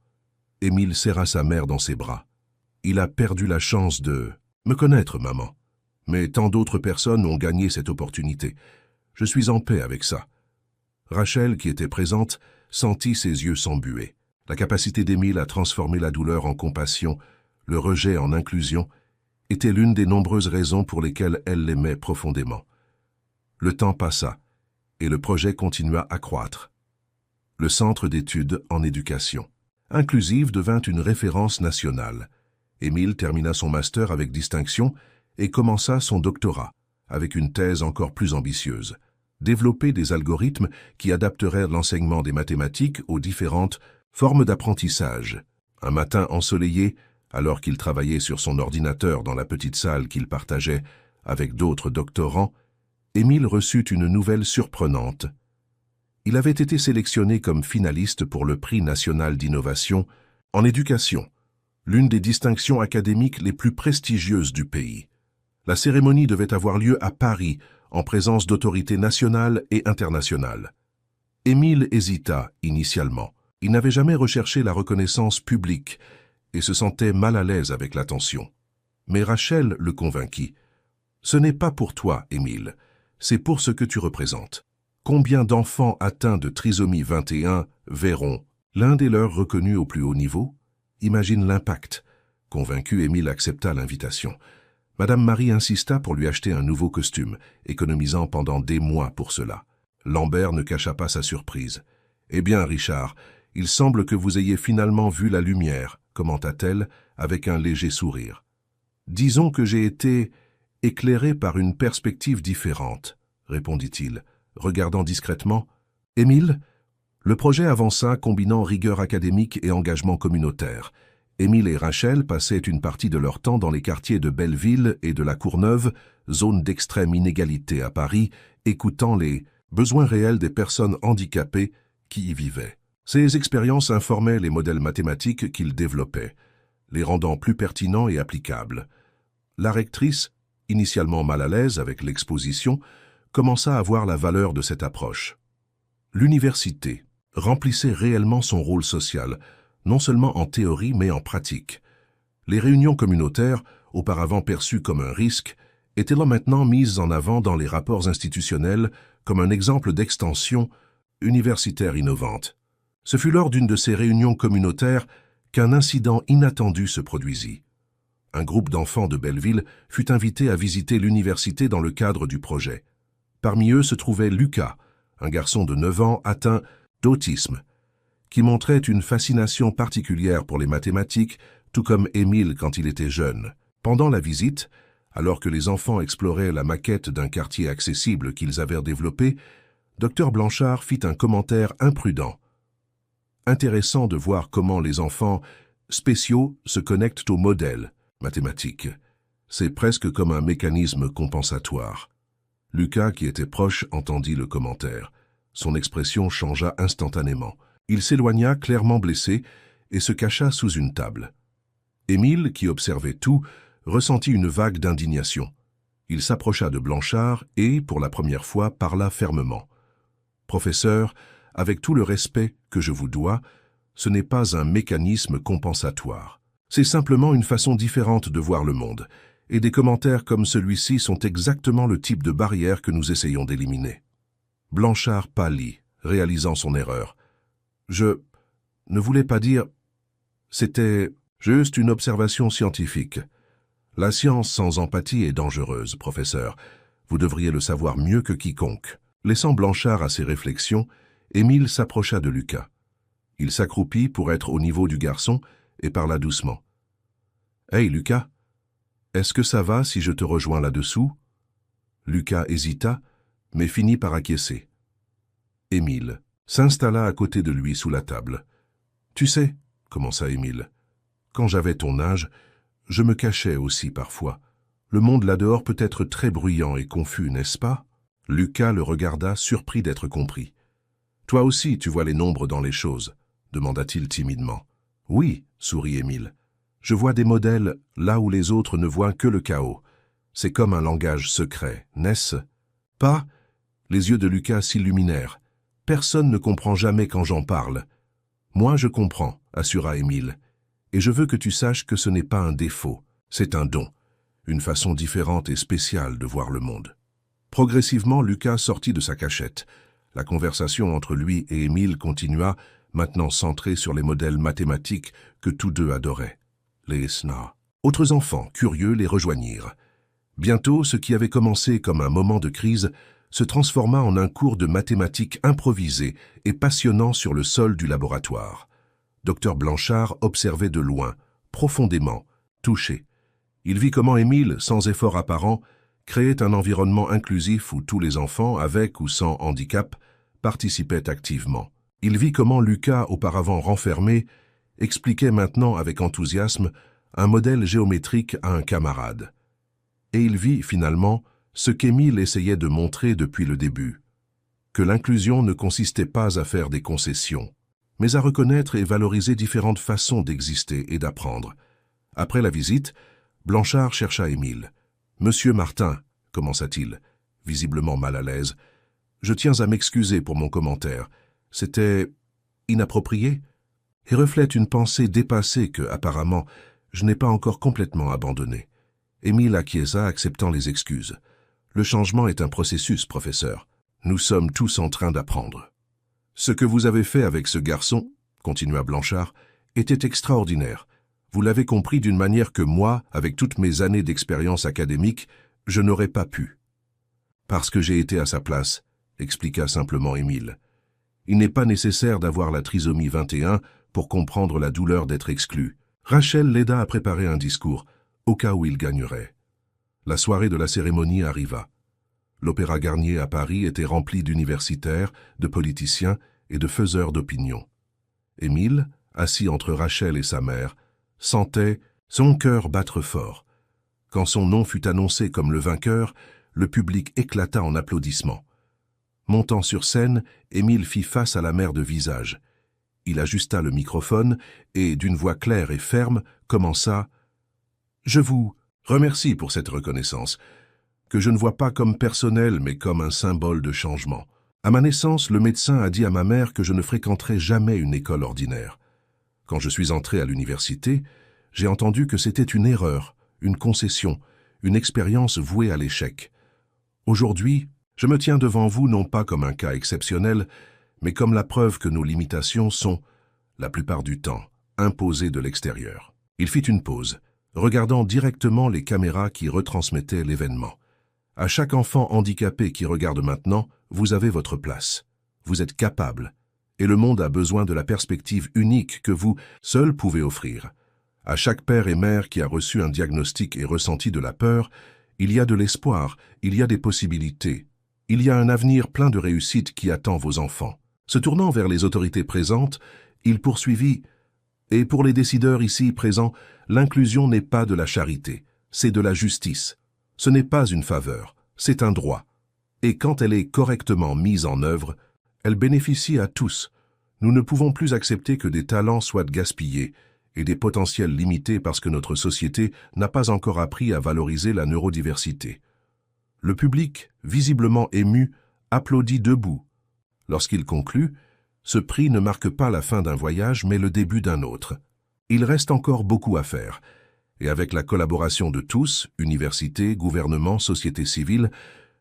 Émile serra sa mère dans ses bras. « Il a perdu la chance de me connaître, maman. Mais tant d'autres personnes ont gagné cette opportunité. Je suis en paix avec ça. » Rachel, qui était présente, sentit ses yeux s'embuer. La capacité d'Émile à transformer la douleur en compassion, le rejet en inclusion, était l'une des nombreuses raisons pour lesquelles elle l'aimait profondément. Le temps passa, et le projet continua à croître. Le Centre d'études en éducation inclusive devint une référence nationale. Émile termina son master avec distinction et commença son doctorat, avec une thèse encore plus ambitieuse. Développer des algorithmes qui adapteraient l'enseignement des mathématiques aux différentes formes d'apprentissage. Un matin ensoleillé, alors qu'il travaillait sur son ordinateur dans la petite salle qu'il partageait avec d'autres doctorants, Émile reçut une nouvelle surprenante. Il avait été sélectionné comme finaliste pour le Prix national d'innovation en éducation, l'une des distinctions académiques les plus prestigieuses du pays. La cérémonie devait avoir lieu à Paris, en présence d'autorités nationales et internationales. Émile hésita initialement. Il n'avait jamais recherché la reconnaissance publique et se sentait mal à l'aise avec l'attention. Mais Rachel le convainquit. « Ce n'est pas pour toi, Émile, c'est pour ce que tu représentes. Combien d'enfants atteints de trisomie 21 verront l'un des leurs reconnu au plus haut niveau? Imagine l'impact. » Convaincu, Émile accepta l'invitation. Madame Marie insista pour lui acheter un nouveau costume, économisant pendant des mois pour cela. Lambert ne cacha pas sa surprise. « Eh bien, Richard, il semble que vous ayez finalement vu la lumière, commenta-t-elle avec un léger sourire. Disons que j'ai été éclairé par une perspective différente, répondit-il, regardant discrètement. Émile? Le projet avança combinant rigueur académique et engagement communautaire. Émile et Rachel passaient une partie de leur temps dans les quartiers de Belleville et de la Courneuve, zone d'extrême inégalité à Paris, écoutant les besoins réels des personnes handicapées qui y vivaient. Ces expériences informaient les modèles mathématiques qu'ils développaient, les rendant plus pertinents et applicables. La rectrice, initialement mal à l'aise avec l'exposition, commença à voir la valeur de cette approche. L'université remplissait réellement son rôle social, non seulement en théorie mais en pratique. Les réunions communautaires, auparavant perçues comme un risque, étaient là maintenant mises en avant dans les rapports institutionnels comme un exemple d'extension universitaire innovante. Ce fut lors d'une de ces réunions communautaires qu'un incident inattendu se produisit. Un groupe d'enfants de Belleville fut invité à visiter l'université dans le cadre du projet. Parmi eux se trouvait Lucas, un garçon de 9 ans atteint d'autisme, qui montrait une fascination particulière pour les mathématiques, tout comme Émile quand il était jeune. Pendant la visite, alors que les enfants exploraient la maquette d'un quartier accessible qu'ils avaient développé, Dr Blanchard fit un commentaire imprudent. Intéressant de voir comment les enfants spéciaux se connectent aux modèles mathématiques. C'est presque comme un mécanisme compensatoire. Lucas, qui était proche, entendit le commentaire. Son expression changea instantanément. Il s'éloigna clairement blessé et se cacha sous une table. Émile, qui observait tout, ressentit une vague d'indignation. Il s'approcha de Blanchard et, pour la première fois, parla fermement. « Professeur, avec tout le respect que je vous dois, ce n'est pas un mécanisme compensatoire. C'est simplement une façon différente de voir le monde, et des commentaires comme celui-ci sont exactement le type de barrière que nous essayons d'éliminer. » Blanchard pâlit, réalisant son erreur. « Je ne voulais pas dire... C'était juste une observation scientifique. La science sans empathie est dangereuse, professeur. Vous devriez le savoir mieux que quiconque. » Laissant Blanchard à ses réflexions, Émile s'approcha de Lucas. Il s'accroupit pour être au niveau du garçon et parla doucement. « Hey, Lucas, est-ce que ça va si je te rejoins là-dessous » Lucas hésita, mais finit par acquiescer. Émile s'installa à côté de lui sous la table. « Tu sais, » commença Émile, « quand j'avais ton âge, je me cachais aussi parfois. Le monde là-dehors peut être très bruyant et confus, n'est-ce pas ?» Lucas le regarda, surpris d'être compris. « Toi aussi, tu vois les nombres dans les choses ?» demanda-t-il timidement. « Oui, » sourit Émile. « Je vois des modèles là où les autres ne voient que le chaos. C'est comme un langage secret, n'est-ce pas ?» Les yeux de Lucas s'illuminèrent. « Personne ne comprend jamais quand j'en parle. »« Moi, je comprends, » assura Émile. « Et je veux que tu saches que ce n'est pas un défaut, c'est un don, une façon différente et spéciale de voir le monde. » Progressivement, Lucas sortit de sa cachette. La conversation entre lui et Émile continua, maintenant centrée sur les modèles mathématiques que tous deux adoraient. Les SNA. Autres enfants, curieux, les rejoignirent. Bientôt, ce qui avait commencé comme un moment de crise se transforma en un cours de mathématiques improvisé et passionnant sur le sol du laboratoire. Dr Blanchard observait de loin, profondément, touché. Il vit comment Émile, sans effort apparent, créait un environnement inclusif où tous les enfants, avec ou sans handicap, participaient activement. Il vit comment Lucas, auparavant renfermé, expliquait maintenant avec enthousiasme un modèle géométrique à un camarade. Et il vit, finalement, ce qu'Émile essayait de montrer depuis le début, que l'inclusion ne consistait pas à faire des concessions, mais à reconnaître et valoriser différentes façons d'exister et d'apprendre. Après la visite, Blanchard chercha Émile. « Monsieur Martin, » commença-t-il, visiblement mal à l'aise, « je tiens à m'excuser pour mon commentaire. C'était inapproprié et reflète une pensée dépassée que, apparemment, je n'ai pas encore complètement abandonnée. » Émile acquiesça, acceptant les excuses. « Le changement est un processus, professeur. Nous sommes tous en train d'apprendre. » « Ce que vous avez fait avec ce garçon, » continua Blanchard, « était extraordinaire. Vous l'avez compris d'une manière que moi, avec toutes mes années d'expérience académique, je n'aurais pas pu. Parce que j'ai été à sa place expliqua simplement Émile. Il n'est pas nécessaire d'avoir la trisomie 21 pour comprendre la douleur d'être exclu. Rachel l'aida à préparer un discours, au cas où il gagnerait. La soirée de la cérémonie arriva. L'Opéra Garnier à Paris était rempli d'universitaires, de politiciens et de faiseurs d'opinion. Émile, assis entre Rachel et sa mère, sentait son cœur battre fort. Quand son nom fut annoncé comme le vainqueur, le public éclata en applaudissements. Montant sur scène, Émile fit face à la mère de visage. Il ajusta le microphone et, d'une voix claire et ferme, commença « Je vous remercie pour cette reconnaissance, que je ne vois pas comme personnelle mais comme un symbole de changement. À ma naissance, le médecin a dit à ma mère que je ne fréquenterais jamais une école ordinaire. Quand je suis entré à l'université, j'ai entendu que c'était une erreur, une concession, une expérience vouée à l'échec. Aujourd'hui, je me tiens devant vous non pas comme un cas exceptionnel, mais comme la preuve que nos limitations sont, la plupart du temps, imposées de l'extérieur. » Il fit une pause, regardant directement les caméras qui retransmettaient l'événement. « À chaque enfant handicapé qui regarde maintenant, vous avez votre place. Vous êtes capable, et le monde a besoin de la perspective unique que vous, seul, pouvez offrir. À chaque père et mère qui a reçu un diagnostic et ressenti de la peur, il y a de l'espoir, il y a des possibilités. Il y a un avenir plein de réussite qui attend vos enfants. » Se tournant vers les autorités présentes, il poursuivit « Et pour les décideurs ici présents, l'inclusion n'est pas de la charité, c'est de la justice. Ce n'est pas une faveur, c'est un droit. Et quand elle est correctement mise en œuvre, elle bénéficie à tous. Nous ne pouvons plus accepter que des talents soient gaspillés et des potentiels limités parce que notre société n'a pas encore appris à valoriser la neurodiversité. » Le public, visiblement ému, applaudit debout. Lorsqu'il conclut, ce prix ne marque pas la fin d'un voyage, mais le début d'un autre. Il reste encore beaucoup à faire. Et avec la collaboration de tous, universités, gouvernements, société civile,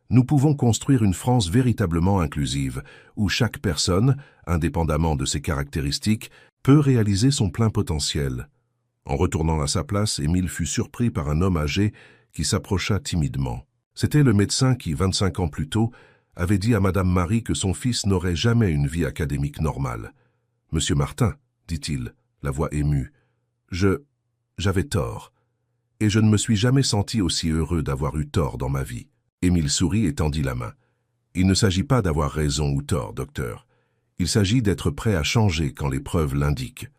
nous pouvons construire une France véritablement inclusive, où chaque personne, indépendamment de ses caractéristiques, peut réaliser son plein potentiel. En retournant à sa place, Émile fut surpris par un homme âgé qui s'approcha timidement. C'était le médecin qui, 25 ans plus tôt, avait dit à Madame Marie que son fils n'aurait jamais une vie académique normale. « Monsieur Martin, dit-il, la voix émue, j'avais tort, et je ne me suis jamais senti aussi heureux d'avoir eu tort dans ma vie. » Émile sourit et tendit la main. « Il ne s'agit pas d'avoir raison ou tort, docteur. Il s'agit d'être prêt à changer quand les preuves l'indiquent. »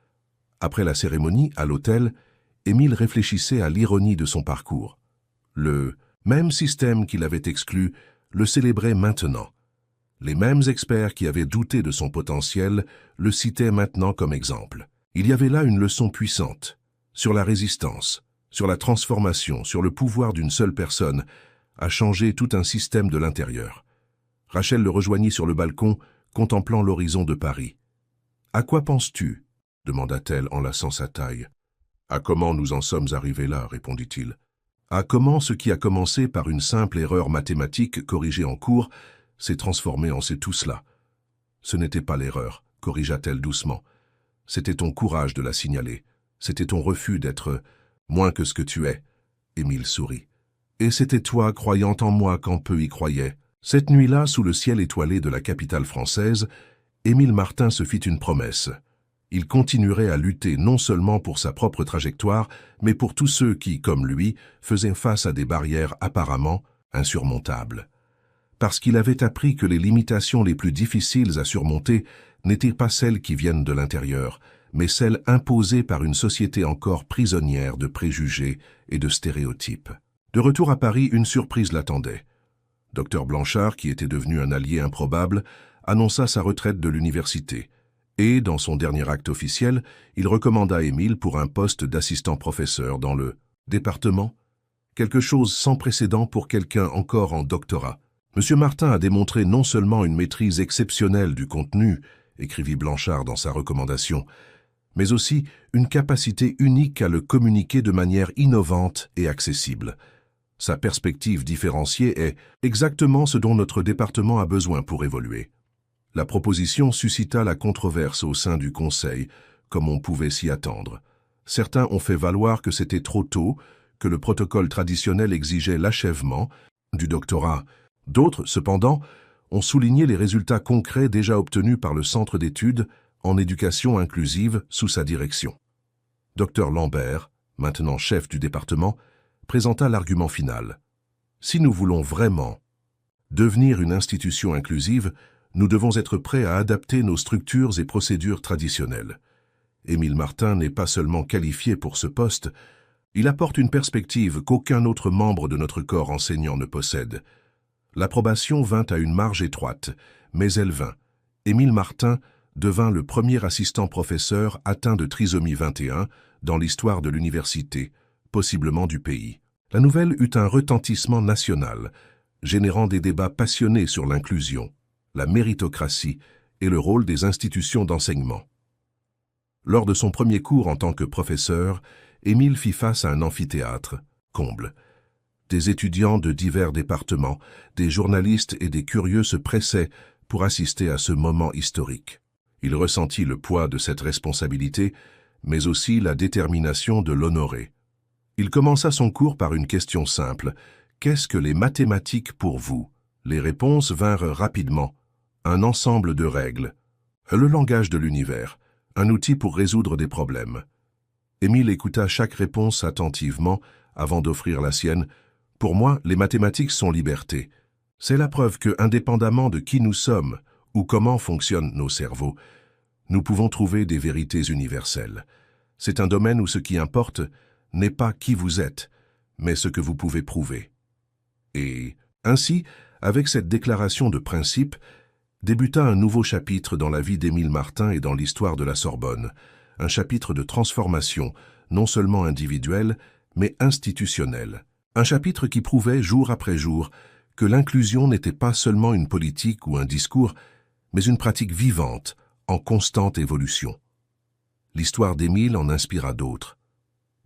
Après la cérémonie, à l'hôtel, Émile réfléchissait à l'ironie de son parcours. Le même système qu'il avait exclu le célébrait maintenant. Les mêmes experts qui avaient douté de son potentiel le citaient maintenant comme exemple. Il y avait là une leçon puissante, sur la résistance, sur la transformation, sur le pouvoir d'une seule personne à changer tout un système de l'intérieur. Rachel le rejoignit sur le balcon, contemplant l'horizon de Paris. « À quoi penses-tu » demanda-t-elle en lassant sa taille. « À comment nous en sommes arrivés là » répondit-il. À comment ce qui a commencé par une simple erreur mathématique corrigée en cours s'est transformé en c'est tout cela. Ce n'était pas l'erreur, corrigea-t-elle doucement. C'était ton courage de la signaler. C'était ton refus d'être moins que ce que tu es. Émile sourit. Et c'était toi, croyant en moi quand peu y croyaient. Cette nuit-là, sous le ciel étoilé de la capitale française, Émile Martin se fit une promesse. Il continuerait à lutter non seulement pour sa propre trajectoire, mais pour tous ceux qui, comme lui, faisaient face à des barrières apparemment insurmontables. Parce qu'il avait appris que les limitations les plus difficiles à surmonter n'étaient pas celles qui viennent de l'intérieur, mais celles imposées par une société encore prisonnière de préjugés et de stéréotypes. De retour à Paris, une surprise l'attendait. Dr Blanchard, qui était devenu un allié improbable, annonça sa retraite de l'université. Et, dans son dernier acte officiel, il recommanda Émile pour un poste d'assistant-professeur dans le département. Quelque chose sans précédent pour quelqu'un encore en doctorat. M. Martin a démontré non seulement une maîtrise exceptionnelle du contenu, écrivit Blanchard dans sa recommandation, mais aussi une capacité unique à le communiquer de manière innovante et accessible. Sa perspective différenciée est exactement ce dont notre département a besoin pour évoluer. La proposition suscita la controverse au sein du Conseil, comme on pouvait s'y attendre. Certains ont fait valoir que c'était trop tôt, que le protocole traditionnel exigeait l'achèvement du doctorat. D'autres, cependant, ont souligné les résultats concrets déjà obtenus par le Centre d'études en éducation inclusive sous sa direction. Dr Lambert, maintenant chef du département, présenta l'argument final. Si nous voulons vraiment devenir une institution inclusive, nous devons être prêts à adapter nos structures et procédures traditionnelles. Émile Martin n'est pas seulement qualifié pour ce poste, il apporte une perspective qu'aucun autre membre de notre corps enseignant ne possède. L'approbation vint à une marge étroite, mais elle vint. Émile Martin devint le premier assistant professeur atteint de trisomie 21 dans l'histoire de l'université, possiblement du pays. La nouvelle eut un retentissement national, générant des débats passionnés sur l'inclusion, la méritocratie et le rôle des institutions d'enseignement. Lors de son premier cours en tant que professeur, Émile fit face à un amphithéâtre, comble. Des étudiants de divers départements, des journalistes et des curieux se pressaient pour assister à ce moment historique. Il ressentit le poids de cette responsabilité, mais aussi la détermination de l'honorer. Il commença son cours par une question simple. « Qu'est-ce que les mathématiques pour vous ?» Les réponses vinrent rapidement. Un ensemble de règles. Le langage de l'univers. Un outil pour résoudre des problèmes. Émile écouta chaque réponse attentivement avant d'offrir la sienne. « Pour moi, les mathématiques sont liberté. C'est la preuve que, indépendamment de qui nous sommes ou comment fonctionnent nos cerveaux, nous pouvons trouver des vérités universelles. C'est un domaine où ce qui importe n'est pas qui vous êtes, mais ce que vous pouvez prouver. » Et ainsi, avec cette déclaration de principe, débuta un nouveau chapitre dans la vie d'Émile Martin et dans l'histoire de la Sorbonne, un chapitre de transformation, non seulement individuelle, mais institutionnelle. Un chapitre qui prouvait jour après jour que l'inclusion n'était pas seulement une politique ou un discours, mais une pratique vivante, en constante évolution. L'histoire d'Émile en inspira d'autres.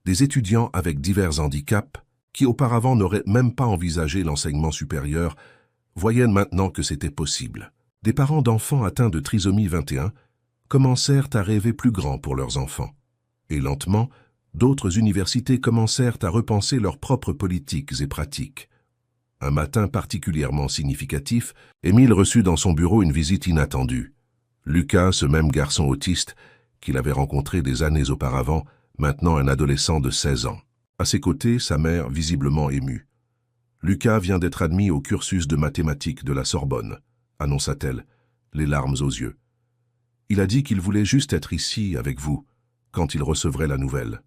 Des étudiants avec divers handicaps, qui auparavant n'auraient même pas envisagé l'enseignement supérieur, voyaient maintenant que c'était possible. Des parents d'enfants atteints de trisomie 21 commencèrent à rêver plus grand pour leurs enfants. Et lentement, d'autres universités commencèrent à repenser leurs propres politiques et pratiques. Un matin particulièrement significatif, Émile reçut dans son bureau une visite inattendue. Lucas, ce même garçon autiste qu'il avait rencontré des années auparavant, maintenant un adolescent de 16 ans. À ses côtés, sa mère, visiblement émue. « Lucas vient d'être admis au cursus de mathématiques de la Sorbonne », annonça-t-elle, les larmes aux yeux. « Il a dit qu'il voulait juste être ici, avec vous, quand il recevrait la nouvelle. »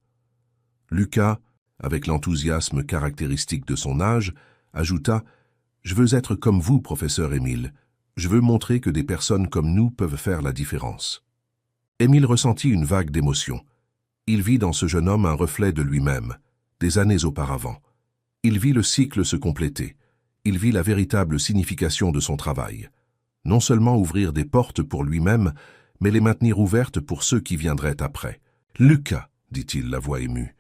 Lucas, avec l'enthousiasme caractéristique de son âge, ajouta « Je veux être comme vous, professeur Émile. Je veux montrer que des personnes comme nous peuvent faire la différence. » Émile ressentit une vague d'émotion. Il vit dans ce jeune homme un reflet de lui-même, des années auparavant. Il vit le cycle se compléter. Il vit la véritable signification de son travail. Non seulement ouvrir des portes pour lui-même, mais les maintenir ouvertes pour ceux qui viendraient après. « Lucas, dit-il, la voix émue,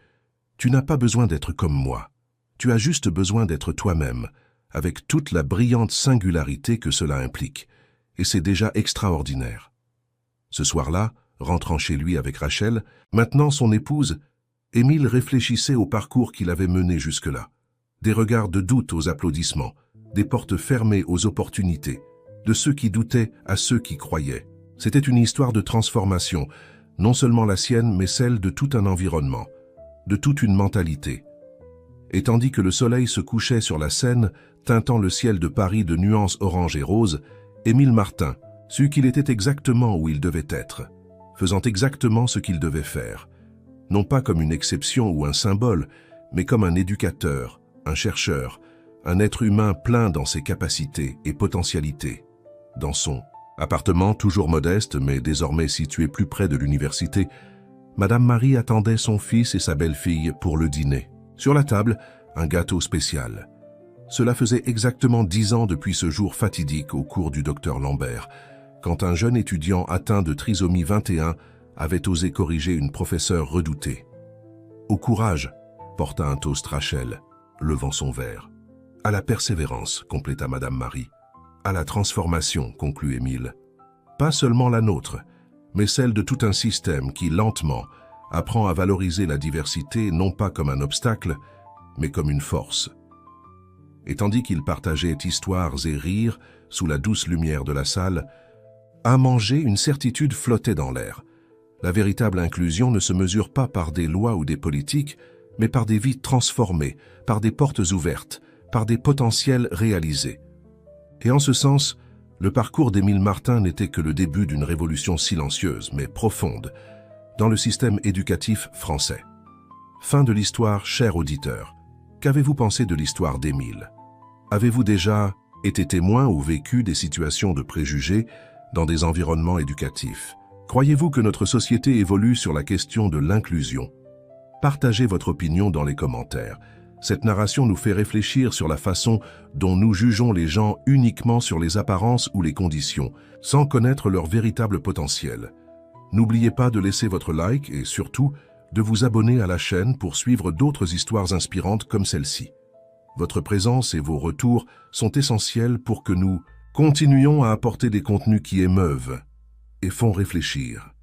tu n'as pas besoin d'être comme moi. Tu as juste besoin d'être toi-même, avec toute la brillante singularité que cela implique, et c'est déjà extraordinaire. » Ce soir-là, rentrant chez lui avec Rachel, maintenant son épouse, Émile réfléchissait au parcours qu'il avait mené jusque-là. Des regards de doute aux applaudissements, des portes fermées aux opportunités, de ceux qui doutaient à ceux qui croyaient. C'était une histoire de transformation, non seulement la sienne, mais celle de tout un environnement, de toute une mentalité. Et tandis que le soleil se couchait sur la Seine, teintant le ciel de Paris de nuances orange et rose, Émile Martin sut qu'il était exactement où il devait être, faisant exactement ce qu'il devait faire, non pas comme une exception ou un symbole, mais comme un éducateur, un chercheur, un être humain plein dans ses capacités et potentialités. Dans son appartement toujours modeste, mais désormais situé plus près de l'université, Madame Marie attendait son fils et sa belle-fille pour le dîner. Sur la table, un gâteau spécial. Cela faisait exactement 10 ans depuis ce jour fatidique au cours du docteur Lambert, quand un jeune étudiant atteint de trisomie 21 avait osé corriger une professeure redoutée. « Au courage !» porta un toast Rachel, levant son verre. « À la persévérance !» compléta Madame Marie. « À la transformation !» conclut Émile. « Pas seulement la nôtre, mais celle de tout un système qui, lentement, apprend à valoriser la diversité non pas comme un obstacle, mais comme une force. » Et tandis qu'ils partageaient histoires et rires, sous la douce lumière de la salle. À manger, une certitude flottait dans l'air. La véritable inclusion ne se mesure pas par des lois ou des politiques, mais par des vies transformées, par des portes ouvertes, par des potentiels réalisés. Et en ce sens, le parcours d'Émile Martin n'était que le début d'une révolution silencieuse, mais profonde, dans le système éducatif français. Fin de l'histoire, cher auditeur. Qu'avez-vous pensé de l'histoire d'Émile? Avez-vous déjà été témoin ou vécu des situations de préjugés dans des environnements éducatifs? Croyez-vous que notre société évolue sur la question de l'inclusion? Partagez votre opinion dans les commentaires. Cette narration nous fait réfléchir sur la façon dont nous jugeons les gens uniquement sur les apparences ou les conditions, sans connaître leur véritable potentiel. N'oubliez pas de laisser votre like et surtout de vous abonner à la chaîne pour suivre d'autres histoires inspirantes comme celle-ci. Votre présence et vos retours sont essentiels pour que nous continuions à apporter des contenus qui émeuvent et font réfléchir.